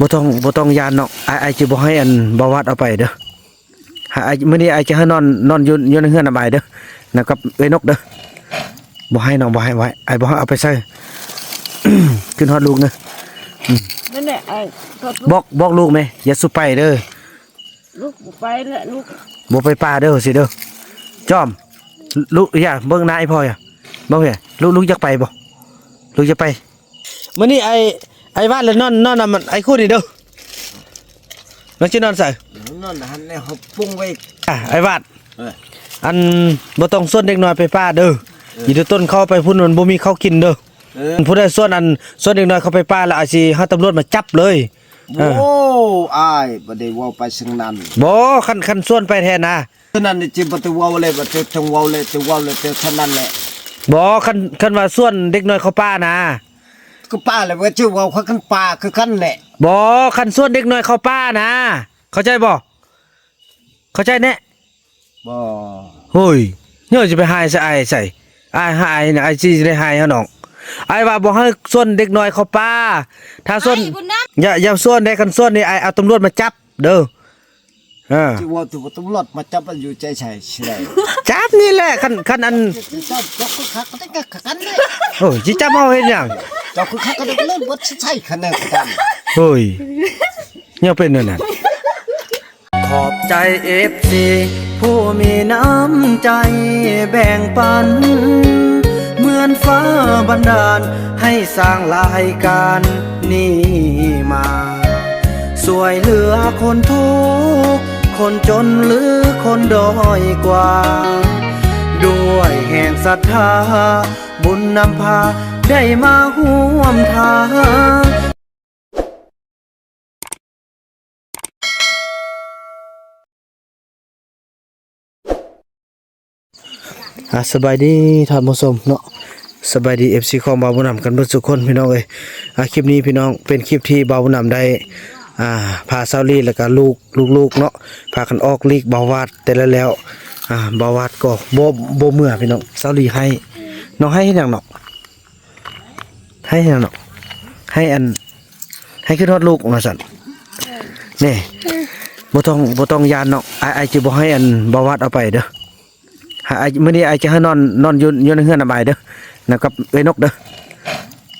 บ่ต้องยานเนาะไอจะบ่ให้อันบ่วัดเอาไปเด้อไอมื้อนี้ไอจะให้นอนอยู่ในเฮือนน่ะบายเด้อนะกับเอ้ยนกเด้อบ่ให้น้องบ่ให้ไว้ไอบ่ให้เอาไปใส่ ขึ้นฮอดลูกเด้อนั่นแหละไอ้บอกลูกแม่อย่าสุไปเด้อลูกไปแหละลูกบ่ไปป่าเด้อสิเด้อจอมลูกอย่าเบิ่งหน้าไอ้พ่ออย่าบ่เฮ้ยลูกอยากไปบ่ลูกจะไปมื้อนี้ไอ้ว่าแล้วนอนน่ะมันไอ้คู่นี่เด้อมันสินอนใส่นอนหันในเขาปุ้งไว้ไอ้วาดอันบ่ต้องส่วนเด็กน้อยไปป่าเด้ออีต้นเข้าไปพุ่นมันบ่มีข้าวกินเด้อผู้ใดส่วนเด็กน้อยเข้าไปป่าแล้วอาจสิเฮาตำรวจมาจับเลยโอ้อ้ายบ่ได้ว่าไปซึ่งนั้นบ่คันส่วนไปแท้นะฉะนั้นนี่จิบ่ได้ว่าเลยบ่ได้ต้องว่าเลยต้องว่าเลยเท่านั้นแหละบ่คันว่าส่วนเด็กน้อยเข้าป่านะก็ป้าเลยว่าชื่อว่าเขาคันป่าคือคันแหละบ่คันส่วนเด็กน้อยเข้าป่านะเข้าใจบ่เข้าใจแน่บ่เฮ้ยเนี่ยจะไปหายใส่หายน่ะไอ้สิได้หายเฮาน้องไอ้ว่าบ่ให้ส่วนเด็กน้อยเข้าป่าถ้าส่วนอย่าส่วนได้คันส่วนนี่ไอ้เอาตำรวจมาจับเด้อที่ว่าถูกตำรวจมาจับอยู่ใจใช่ใช่จับนี่แหละคันอันจับคือคักก็ได้กันเลยโอ้ยสิจับเฮาเฮ็ดหยังจับคือคักก็ได้เล่นบ่ใช่คันนั้นกันเฮ้ยเนี่ยเป็นนั่นน่ะขอบใจ FC ผู้มีน้ำใจแบ่งปันเหมือนฟ้าบันดาลให้สร้างรายการนี้มาสวยเหลือคนทุกข์คนจนหรือคนด้อยกว่าด้วยแห่งศรัทธาบุญนำพาได้มาร่วมทางสบายดีท่านผู้ชมเนาะสบายดี FC ของบ่าวบุญนำกันเบิดทุกคนพี่น้องเอ้ยคลิปนี้พี่น้องเป็นคลิปที่บ่าวบุญนำได้พาซาวลีแล้วก็ลูกเนาะพากันออกลีกบ่าววาดแต่แล้วบ่าววาดก็บ่เมื่อพี่น้องซาวลีให้น้องให้หยังเนาะให้หยังเนาะให้ขึ้นฮอดลูกว่าซั่นนี่บ่ต้องยานเนาะไอจะบ่ให้บ่าววาดเอาไปเด้อไอมื้อนี้ไอจะให้นอนอยู่ในเฮือนน่ะบายเด้อนะกับเอ้ยนกเด้อ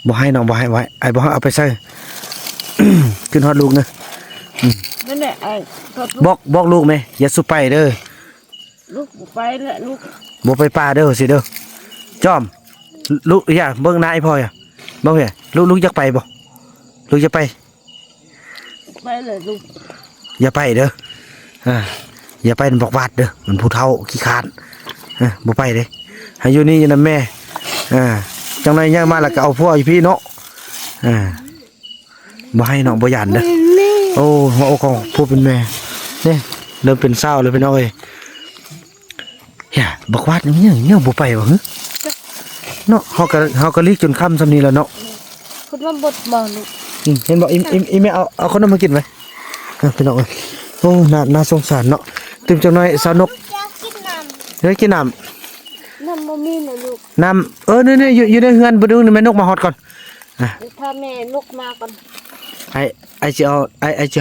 บ่ให้น้องบ่ให้ไว้ไอบ่ให้เอาไปใส่ ขึ้นฮอดลูกเด้อนั่นแหละไอ้บอกลูกแม่อย่าสุไปเด้อลูกไปแหละลูกบ่ไปป่าเด้อสิเด้อจอมลูกอย่าเบิ่งหน้าไอ้พ่ออย่าบ่เฮ้ยลูกอยากไปบ่ลูกจะไปเลยลูกอย่าไปเด้ออย่าไปบอกวาดเด้อมันผู้เฒ่าขี้คร้านบ่ไปเด้ให้อยู่นี่อยู่นำแม่จังได๋ยังมาแล้วก็เอาพ่ออยู่พี่เนาะบ่ให้น้องบ่ย่านเด้อโอ้หัวอกของผู้เป็นแม่นี่เริ่มเป็นเศร้าเลยพี่น้องเอ้ยบอกวาดเนี่ยบ่ไปบ่ฮึเนาะเฮาก็ลีกจนค่ำซำนี้แล้วเนาะคุณว่าบดบ่ลูกเห็นบ่อีแม่เอาขนมมากินไว้พี่น้องเอ้ยโอ้น่าสงสารเนาะตึมจังน้อยสาวนกเฮ้ยกินน้ำบ่มีนะลูกน้ำนี่อยู่ในเฮือนบ่ดูนี่แม่นกมาฮอดก่อนถ้าแม่นกมาก่อนไอสิเ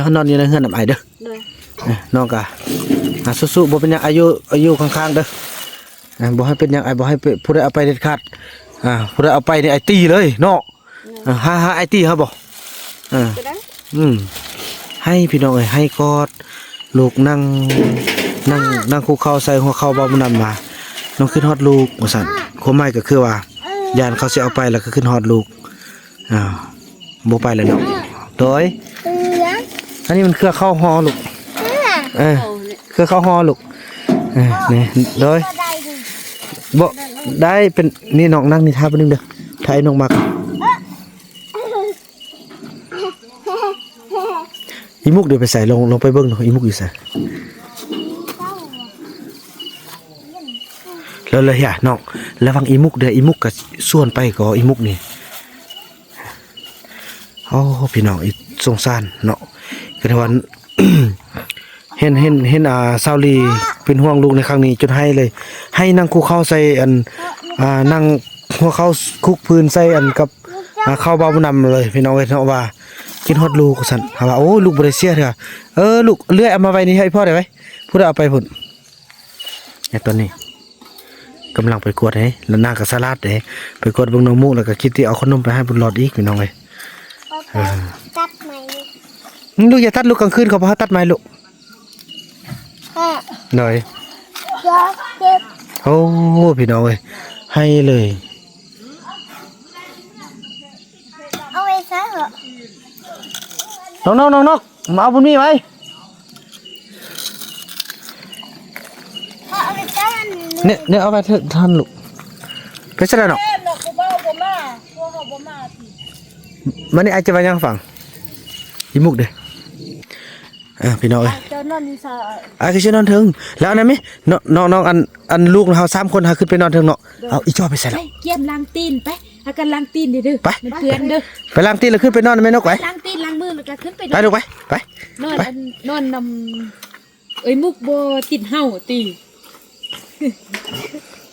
อานอนอยู่ในเฮือนนำไอเด้อน้องกะสู้ๆบ่เป็นหยังอายุข้างๆเด้อบ่ให้เป็นหยังไอบ่ให้ผู้ใดเอาไปเด็ดขาดผู้ใดเอาไปนี่ไอตีเลยเนาะไอตีครับบ่ให้พี่น้องเอ้ยให้กอดลูกนั่งคุกเข่าใส่หัวเข่าบ่าวบุญนำมาน้องขึ้นฮอดลูกว่าซั่นความหมายก็คือว่ายานเขาสิเอาไปแล้วก็ขึ้นฮอดลูกบ่ไปแล้วเนาะโดยอันนี้มันเครือเข้าฮอลูกเครือเข้าฮอลูกนี่โดยบ่ได้เป็นนี่น้องนั่งนี่ท่าแป๊บนึงเด้อถ่ายน้องมักอีมุกเดี๋ยวไปใส่ลงไปเบิ่งหน่อยอีมุกอยู่ใส่แล้วเลยน้องระวังอีมุกเด้ออีมุกก็ส่วนไปก็อีมุกนี่โอ้พี่น้องอีสงสารเนาะก็แต่ว่า เห็นซาวลีเป็นห่วงลูกในครั้งนี้จนให้เลยให้นั่งคุกเข้าใส่นั่งหัวเข้าคุกพื้นใส่กับเข้าบ่าวบุญนำเลยพี่น้องเอ้ยเนาะว่า กินฮอดลูกสั่นหาว่าโอ้ลูกบ่ได้เสียเด้อลูกเลื่อยเอามาไว้นี่ให้พ่อได้ไหมผู้ใดเอาไปพุ่นไอ้ตัวนี้กำลังไปกวดให้แล้วนางก็สลัดเด้ไปกวดเบิ่งน้องมุกแล้วก็คิดที่เอาขนมไปให้บุญรอดอีกพี่น้องเอ้ย ตัดไหม ลูกอย่าตัดลูกกลางคืนเขาบ่ให้ตัดไม้ลูก ค่ะ หน่อย ยาเจ็บ โอ้พี่น้องเอ้ยให้เลย เอาไว้ซะเหรอ น้องมาเอาบุญมีไว้ เอาไว้ซะ เนี่ยเอาไปเถอะท่านลูกไปซะแล้วเนาะ แม่บอกกูบอกบ่มาพวกเขาบ่มาที มันนี่อาจจะไปยังฝั่งอีมุกเด้พี่น้องเอ้ย เจ้านอนนี่ซะ คือชื่อนอนถึงแล้วอันนั้นไหมน้องอันลูกเรา3คนหาขึ้นไปนอนถึงเนาะเอาอีจอไปใส่ ไป แล้ว เยี่ยมล้างตีนไปหากันล้างตีนเด้อ ไป มันเพื่อนเด้อ ไปล้างตีนแล้วขึ้นไปนอนไหมนกไว้ ล้างตีนล้างมือแล้วก็ขึ้นไป ไปลูกไป นอนนอนนำมุกบ่ติดเห่าตี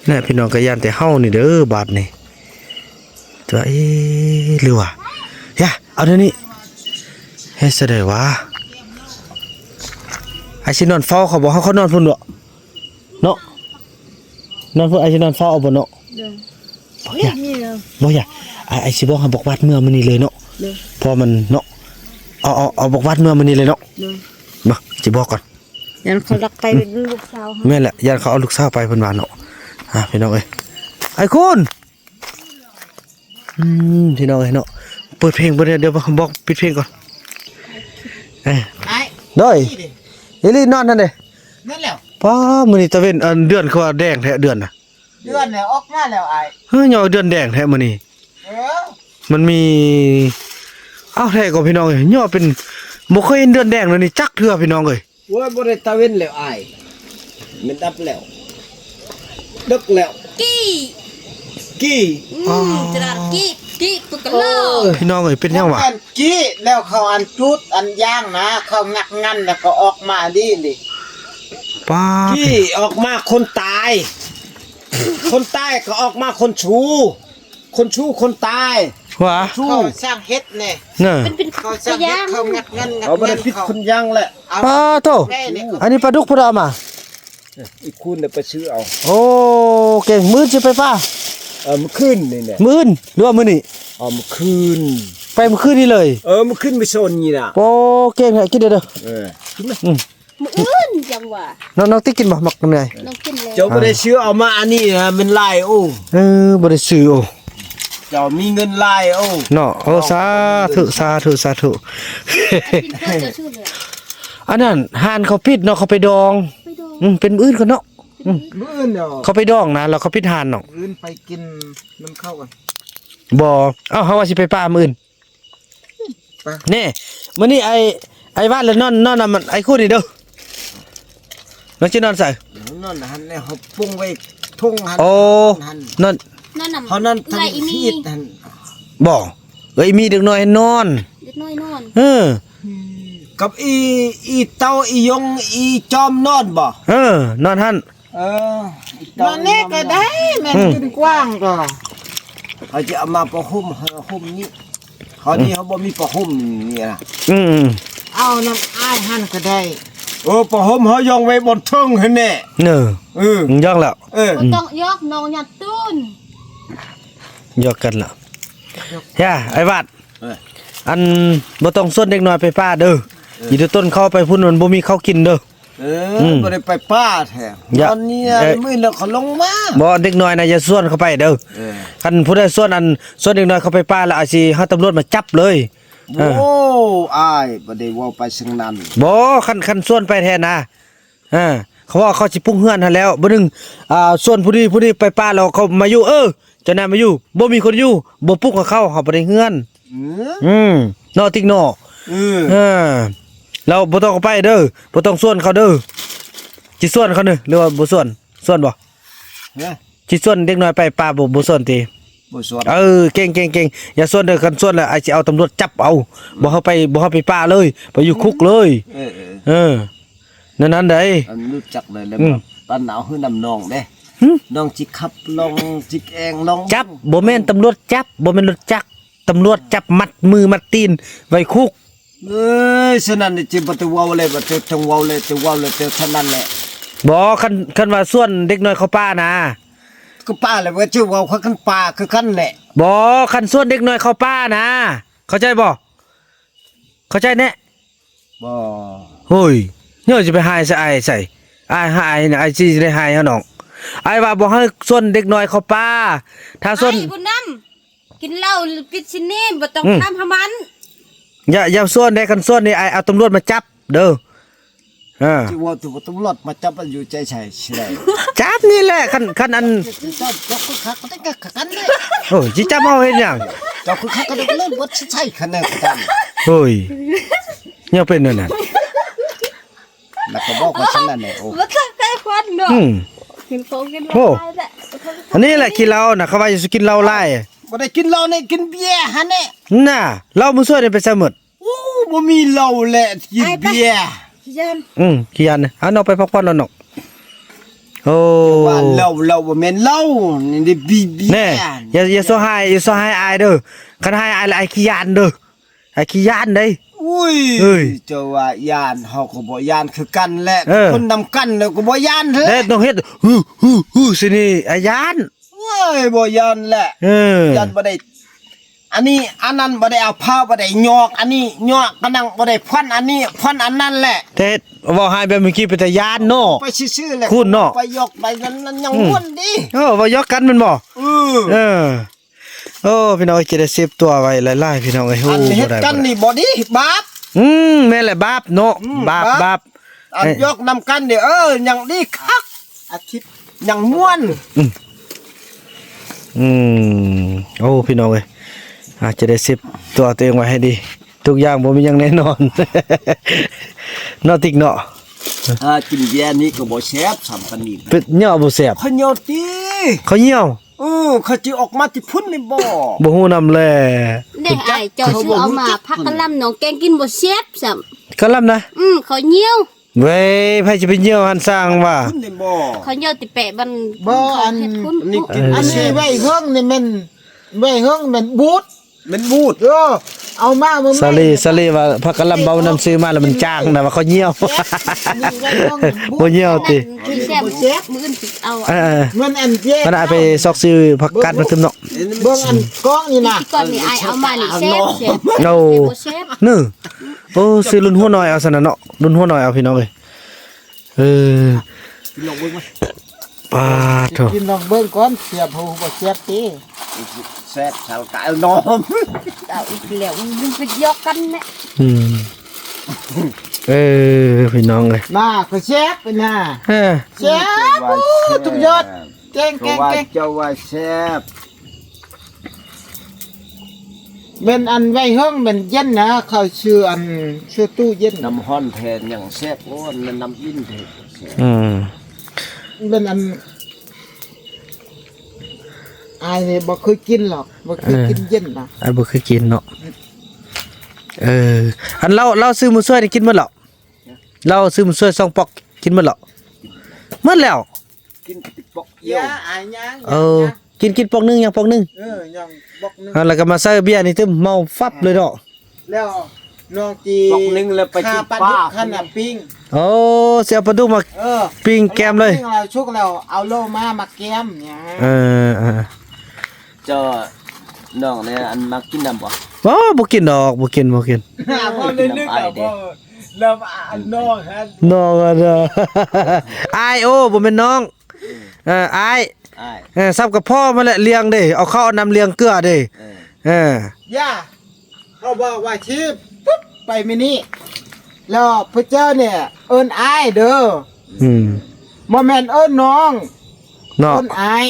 นี่พี่น้องก็ย่านแต่เฮานี่เด้อบาดนี่ตัวหรือว่าย่าเอาเดี๋ยวนี้เฮ็ดซะได้วะไอ้สินอนเฝ้าเขาบอกเขานอนพุ่นเนาะนอนพุ่นไอ้สินอนเฝ้าเอาบ่เนาะ เด้อ บ่อย่า นี่เด้อ บ่อย่าไอ้สิบอกให้บอกวัดเมื่อมื้อนี้เลยเนาะ เด้อ พอมันเนาะเอาบอกวัดเมื่อมื้อนี้เลยเนาะ เด้อ บ่สิบอกก่อน ยันเขาลักไปเป็นลูกสาว แม่นแหละย่านเขาเอาลูกสาวไปเพิ่นว่าเนาะพี่น้องเอ้ยไอ้คุณพี่น้องเอ้ยเนาะเปิดเพลงบ่ได้เดี๋ยวบอกปิดเพลงก่อนไอ้ ด้อยอีลี่นอนนั่นเด้ นั่นแล้ว ป้ามื้อนี้ตะเว้นเดือนคือว่าแดงแท้เดือนน่ะ เดือนเนี่ยออกมาแล้วไอ้ เฮ้ยย่อเดือนแดงแท้มื้อนี้ เออ มันมีอ้าวแท้ก็พี่น้องเอ้ยย่อเป็นบ่เคยเห็นเดือนแดงเลยนี่จักเทื่อพี่น้องเอ้ย โว้ยบ่ได้ตะเว้นแล้วไอ้มันดับแล้วดึกแล้ว กี้ กี้ จรากี้ตุกะโล พี่น้องเอ้ยเป็นยังวะ อันกี้แล้วเขาอันจุดอันย่างนะเขางักงันแล้วก็ออกมาดินี่ ป้า กี้ออกมาคนตาย คนตายก็ออกมาคนชูคนตาย ว่า เขาสร้างเฮ็ดเนี่ย เน่ะ เป็น เขาสร้างเฮ็ดเขางักงันเขาบ่ได้พิษคนย่างแหละเอา ป้าโต แม่เนี่ย อันนี้ปลาดุกพุ่นเอามา อีกคุณเนี่ยไปซื้อเอา โอ้เก่งมื้อสิไปป้า มันขึ้นนี่เนี่ย มื้ออื่นหรือว่ามื้อนี้ มันขึ้น ไปมื้อคืนนี้เลย มันขึ้นไปโซนนี่น่ะ โอ้เก่งแท้กินเด้อ เออ มืออื่นจังหวะ น้องติ๊กกินบ่มักน้ำใหญ่ น้องกินแล้ว เจ้าบ่ได้ซื้อเอามาอันนี้นะมันลายโอ้ บ่ได้ซื้อโอ้ เจ้ามีเงินลายโอ้ เนาะโอ้สาธุ กินข้าวจะชื่อเลย อันนั้นห่านเขาปิดเนาะเขาไปดอง ไปดู เป็นมื้ออื่นก่อนเนาะ มื้ออื่นเนาะ เขาไปดองนะแล้วเขาปิดห่านเนาะ อื่นไปกินน้ำเข้ากัน บ่เอ้าเฮาว่าสิไปป่ามื้ออื่น ไป นี่มื้อนี้ไอ้บ้านแล้วนอนน่ะมันไอ้คู่นี่เด้อน้องสินอนใส่ นั่นหันเนี่ยเขาปรุงไว้ทุ่งหัน โอ้ หัน นอน นั่นน่ะ เขานั่น เอื้อยอี ทำ มี พีดหัน บ่เอ้ยมีเด็กน้อยนอน เด็กน้อยนอน กับอีเต้าอียงอีจอมนอนบ่ นอนหั่น มันนี่ก็ได้แม่นกินกว้างก็เขาจะเอามาประหุ้มนี้เขานี่เขาบ่มีประหุ้มนี่นะ อืม เอาน้ำอ้ายหั่นก็ได้ประหุ้มเขายองไว้บนเทิงหั่นแน่ เนอ เออ ย่องแล้ว บ่ต้องยกน้องหยัดตุ้น ยอกกันแล้วย่าไอ้บาด เออ อันบ่ต้องส่วนเด็กน้อยไปป้าเด้ออยู่ที่ต้นเข้าไปพุ่นมันบ่มีข้าวกินเด้อ บ่ได้ไปป้าแท้ อย่า ตอนนี้มื้อแล้วเขาลงมา บ่เด็กน้อยน่ะอย่าส่วนเข้าไปเด้อ เออ คันผู้ใดส่วนเด็กน้อยเข้าไปป้าแล้วอาจสิเฮาตำรวจมาจับเลย โอ้อ้ายบ่ได้เว้าไปซึ่งนั้น บ่คันส่วนไปแทนนะเขาว่าเขาสิปรุงเฮือนหั่นแล้วบ่นึงส่วนผู้นี้ไปป้าแล้วเขามาอยู่เจ้านายมาอยู่บ่มีคนอยู่บ่ปลุกกับเขาบ่ได้เฮือน เนาะติ๊กเนาะเราบ่ต้องเข้าไปเด้อบ่ต้องส่วนเขาเด้อสิส่วนเขาเด้อหรือว่าบ่ส่วนบ่ เฮ้ย สิส่วนเด็กน้อยไปป้าบ่ส่วนติ บ่สวด เก่งอย่าส่วนเด้อคันส่วนแล้วอาจสิเอาตำรวจจับเอาบ่เข้าไปป้าเลยไปอยู่คุกเลย นั่นได้ อันรู้จักเลยแล้วปานหนาวคือน้ำนองเด้ หึ น้องจิกขับลองจิกแองลอง จับบ่แม่นตำรวจจับบ่แม่นรถจักรตำรวจจับมัดมือมัดตีนไว้คุก เอ้ยฉะนั้นนี่จิบ่ต้องเว้าเลยบ่ต้องเว้าเลยต้องเว้าเลยเท่านั้นแหละ บ่คันว่าส่วนเด็กน้อยเขาป้านะ ก็ป้าเลยว่าชื่อเว้าเขากันป้าคือกันแหละ บ่คันส่วนเด็กน้อยเขาป้านะ เข้าใจบ่เข้าใจแน่ บ่ เฮ้ยเนี่ยจะไปหายใส่อายหายนะอายสิได้หายเฮาน้องอายว่าบ่ให้ส่วนเด็กน้อยเขาป้าถ้าส่วน ไอ้บุญนำกินเหล้าปิดชินี่บ่ต้องทำหามัน อย่าส่วนได้คันส่วนนี่อายเอาตำรวจมาจับเด้อ ที่ว่าตัวตำรวจมาจับอยู่ใจใช่ใช่ จับนี่แหละคันอัน จับคือคักก็ได้กันเลย โอ้ยสิจับเฮาเฮ็ดหยัง จับคือคักก็ได้เล่นบ่ใช่คะแนนกัน เฮ้ยเนี่ยเป็นนั่นน่ะ แล้วก็บอกว่าฉันนั่นแหละโอ้ บ่ต้องได้ควันเนาะ อืม กินของกินเห โอ้ ล้าแหละ อันนี้แหละกินเหล้าน่ะเขาว่าสิกินเหล้าหลาย บ่ได้กินเหล้านี่กินเบียร์ฮะเนี่ย น่ะเหล้ามื้อซวยนี่ไปซะหมด โอ้บ่มีเหล้าแหละกินเบียร์ ยัน กี่อันน่ะเอาน้องไปพักผ่อนแล้วน้องโอ้ ว่าเหล้าบ่แม่นเหล้านี่ได้เบียร์ แน่อย่าโซหายอายเด้อคันหายอายละอายขี้ยานเด้ออายขี้ยานเด้ อุ้ย เอ้ย เจ้าว่ายานเฮาก็บ่ยานคือกันแหละ เออ คนนำกันแล้วก็บ่ยานแห เด้ ละ ต้องเฮ็ดสินี่อายาน เว้ยบ่ยานแหละ เออ ยันบ่ได้อันนี้อันนั้นบ่ได้เอาผ้าบ่ได้ยอกอันนี้ยอกกะนังบ่ได้พันอันนี้พันอันนั้นแหละ แต่เว้าหายแบบเมื่อกี้เป็นแต่ยานเนาะ ไปซื่อๆแหละ คุณเนาะ ไปยอกไปนั้นยังม่วนดี เออว่ายอกกันแมันบ่ เออ เออโอ้พี่น้องจะได้เซฟตัวไว้หลายๆพี่น้องเอ้ยโอ้ อันเฮ็ด บ่ได้ กัน บ่ได้ นี่บ่ดีบาป แม่นแหละบาปเนาะบาป บาป อันยอกนำกันนี่ยังดีคักอาทิตย์ยังม่วน โอ้พี่น้องเอ้ยอาจจะได้เซฟตัวเองไว้ให้ดี ทุกอย่างบ่มีหยังแน่นอน เนาะติ๊กเนาะ กินเบียร์นี่ก็บ่แซ่บสำปานนี้ เป็ดเหนี่ยวบ่แซ่บ ข้าวเหนียวติ ข้าวเหนียว เขาสิออกมาที่พุ่นนี่บ่ บ่ฮู้นำแล ได้ไอ้เจ้าชื่อเอามาพักกะลำน้องแกงกินบ่แซ่บซ้ํ กะลำนะ เขาเหนียว เว้ยไผสิไปเหนี่ยวหันสร้างว่า พุ่นนี่บ่ เขาเหนียวติแปะบัน บ่อัน เฮ็ดคุณ นี่กิน อันนี้ไว้เฮิงนี่มันไว้เฮิงมันบูด มันบูด เอามาบ่ สาลีว่าพักกะลำเบาน้ำซื้อมาแล้วมันจางนะว่าเขาเหนี่ยว บ่เหนี่ยวติ ที่แซ่บมื้ออื่นสิเอา เออ มันอันเจ๊ มันเอาไปซอกซื้อผักกาดมาตึมเนาะ เบิ่งอันกองนี่น่ะ ที่ก่อนนี่ไอ้เอามานี่แซ่บแซ่บ โอ้ บ่แซ่บ นึ่โอ้ซื้อรุ่นหัวหน่อยเอาซะนะเนาะรุ่นหัวหน่อยเอาพี่น้องเอ้ยลองเบิ่งมั้ย ปาโถ กินลองเบิ่งก่อนเสียบหูบ่เสียบติ แซ่บชาวกายนอม เอาอีกแล้วมันไปยอกกันแหละ พี่น้องเอ้ย มาก็เสียบไปน่ะ เออ เสียบโอ้ทุกยอดเก่ง ก็ว่า ๆ เจ้าว่าแซ่บ ๆเป็นอันไว้เฮิงเป็นเย็นนะเขาชื่ออันชื่อตู้เย็น น้ำฮ้อนแทนอย่างแซ่บโอ้นั่นน้ำอินเถอะ เป็นอันอายนี่บ่เคยกินหรอกบ่เคยกินเย็นนะ อันบ่เคยกินเนาะอันเราซื้อมื้อซวยนี่กินหมดแล้วเราซื้อมื้อซวย2ปอกกินหมดแล้วหมดแล้ว กินติปอกเยี่ยว อายยัง กินปอกนึงยังปอกนึง ยังบอกนึง แล้วก็มาใส่เบียร์นี่ตึมเมาฟับเลยเนาะ แล้วน้องจี ปอกนึงแล้วไปกิน ปลา ปลา ดุกขนาดปิ้ง โอ้เสียปลาดุกมา ปิ้งแกมเลย ปิ้งเราชุกแล้วเอาโลมาแกมเนี่ย เจ้าน้องเนี่ยอันมากินน้ำบ่ บ่กินดอกบ่กิน บ่เลยนึกเอาบ่แล้วน้องฮะ น้องอะเด้อ อายโอ้บ่แม่นน้องอาย อ้าย ซับกับพ่อมาแหละเลี้ยงเด้เอาข้าวนำเลี้ยงเกลือเด้ย่าเขาบอกว่าชีพปุ๊บไปมินี่แล้วพระเจ้าเนี่ยเอิ้นอายเด้อบ่แม่นเอิ้นน้อง เนาะ เอิ้นอาย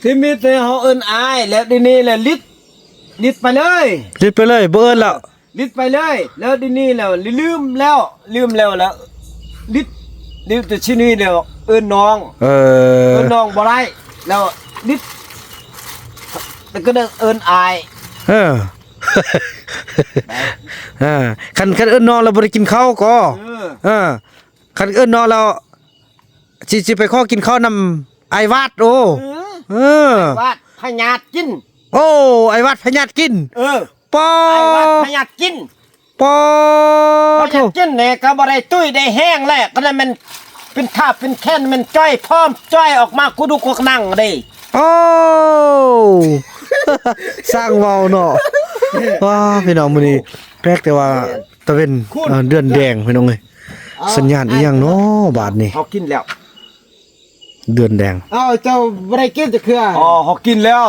ที่มีแต่เฮาเอิ้นอายแล้วทีนี้แหละลิดไปเลย รีบไปเลยบ่เอิ้นแล้ว ลิดไปเลย แล้วทีนี้แล้วลืมแล้วลิดแต่ชื่อนี้แล้วเอิ้นน้องเอิ้นน้องบ่ได้แล้วลิดแล้วก็เอิ้นอาย คันเอิ้นน้องแล้วบ่ได้กินข้าวก็คันเอิ้นน้องแล้วสิไปขอกินข้าวนำไอ้วาดโอ้วาดพญาติกิน โอ้ไอ้วัดพญาติกินปอ ไอ้วัดพญาติกิน ปอ เขา โถ อยากกินเนี่ยก็บ่ได้ตุ้ยได้แห้งแหละก็เลยมันเป็นท่าเป็นแค้นมันจ้อยพร้อมจ้อยออกมากูดูกวกนั่งเด้ โอ้ สร้างเว้าเนาะว้าพี่น้องมื้อนี้แปลกแต่ว่าตะเวนเดือนแดงพี่น้องเอ้ยสัญญาณอีหยังเนาะบาดนี้ เขากินแล้ว เดือนแดง เอาเจ้าบ่ได้กินจะคือ อ๋อเขากินแล้ว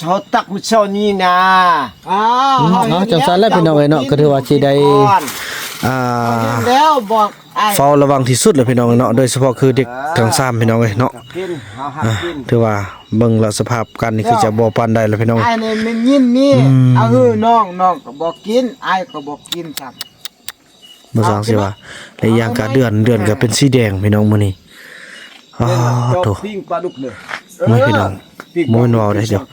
เขาตักมื้อเช้านี้นะ อ้าว เนาะจังซั่นแหล้วพี่น้องเอ้ยเนาะก็ถือว่าสิได้ ก่อน อ่า แล้วบอกไอ้ เฝ้าระวังที่สุดเลยพี่น้องเนาะโดยเฉพาะคือเด็กทั้ง3พี่น้องเอ้ยเนาะ กินเฮาหัก อ่า กิน ถือว่าเบิ่งแล้วสภาพกันนี่คือจะบ่ปานใดแล้วพี่น้อง ไอ้นี่มันยินนี่เอาฮือน้องก็บอกกินไอ้ก็บอกกินครับ บ่สองสิว่าและอีกอย่างก็เดือนก็เป็นสีแดงพี่น้องมื้อนี้อ้า เจ้า โถ ปิ้งปลาดุกเด้อ มื้อพี่น้องบ่แม่นเว้าได้เดี๋ยว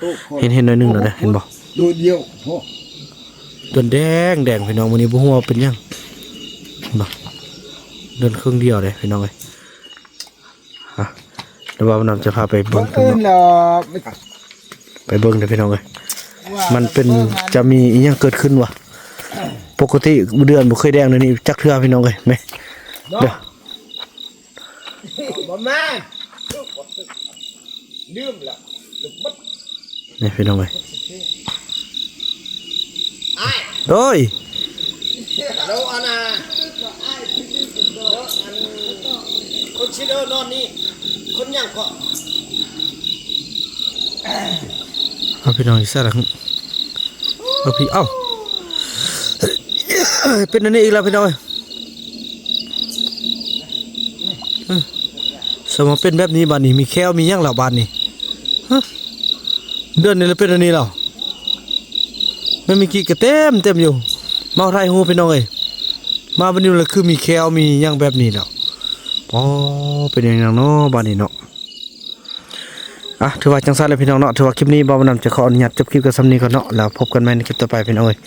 เห็นหน่อยหนึงแล้วเด้อเห็นบ่ ดูเดียวโอ้ เดือนแดงพี่น้องมื้อนี้บ่ฮู้ว่าเป็นหยังเห็นบ่เดือนครึ่งเดียวเด้พี่น้องเอ้ยฮะแล้วว่ามันจะพาไปเบิ่งกัน อื่น เนาะ แล้ว ไปเบิ่งเด้อพี่น้องเอ้ยมันเป็นจะมีอีหยังเกิดขึ้นวะปกติเดือนบ่เคยแดงเลยนี่จักเทื่อพี่น้องเอ้ยแม่เด้อ บ่แม่นลืมแล้ว นี่พี่น้องเอ้ยโดย แล้วอันน่ะคนชิเดอร์นอนนี่คนยังก็ เอาพี่น้องอีกสักหลังเอาพี่เอ้าเป็นอันนี้อีกแล้วพี่น้องเอ้ยสมมติเป็นแบบนี้บ้านนี้มีแควมีหยังเหล่าบ้านนี้ฮะเดือนนี้แล้วเป็นอันนี้แล้วไม่มีกี่กระเต็มอยู่มาไทยหูพี่น้องเอ้ยมาบันนี้แล้วคือมีแควมีหยังแบบนี้แล้วอ๋อเป็นอย่างนั้นเนาะบ้านนี้เนาะอ่ะถือว่าจังซั่นเลยพี่น้องเนาะถือว่าคลิปนี้บ่าวนำจะขออนุญาตจบคลิปกับซ้ำนี้ก่อนเนาะแล้วพบกันใหม่ในคลิปต่อไปพี่น้องเอ้ย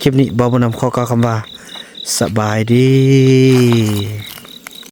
คลิปนี้บ่าวนำขอกล่าวคำว่าสบายดี